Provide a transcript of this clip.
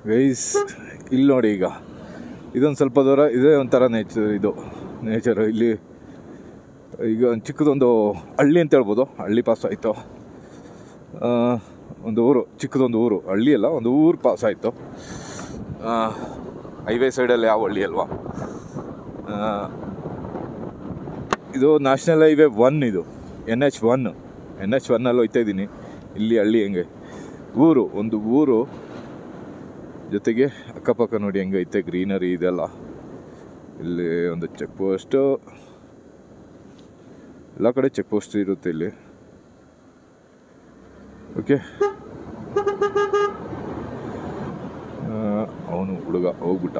Guys ಇಲ್ಲಿ ನೋಡಿ, ಈಗ ಇದೊಂದು ಸ್ವಲ್ಪ ದೂರ ಇದೇ ಒಂಥರ ನೇಚರು ಇಲ್ಲಿ. ಈಗ ಚಿಕ್ಕದೊಂದು ಹಳ್ಳಿ ಅಂತ ಹೇಳ್ಬೋದು, ಹಳ್ಳಿ ಪಾಸ್ ಆಯಿತು. ಒಂದು ಊರು, ಚಿಕ್ಕದೊಂದು ಊರು, ಹಳ್ಳಿ ಅಲ್ಲ, ಒಂದು ಊರು ಪಾಸ್ ಆಯಿತು. ಹೈವೇ ಸೈಡಲ್ಲಿ ಯಾವ ಹಳ್ಳಿ ಅಲ್ವಾ ಇದು. ನ್ಯಾಷನಲ್ ಹೈವೇ 1 ಇದು, NH1 ಹೋಗ್ತಾ ಇದ್ದೀನಿ. ಇಲ್ಲಿ ಹಳ್ಳಿ ಹೆಂಗೆ ಒಂದು ಊರು ಜೊತೆಗೆ ಅಕ್ಕಪಕ್ಕ ನೋಡಿ ಹೆಂಗೆ ಐತೆ ಗ್ರೀನರಿ ಇದೆಲ್ಲ. ಇಲ್ಲಿ ಒಂದು ಚೆಕ್ ಪೋಸ್ಟು, ಎಲ್ಲ ಕಡೆ ಚೆಕ್ ಪೋಸ್ಟ್ ಇರುತ್ತೆ ಇಲ್ಲಿ. ಓಕೆ, ಅವನು ಹುಡುಗ ಹೋಗ್ಬಿಟ್ಟ.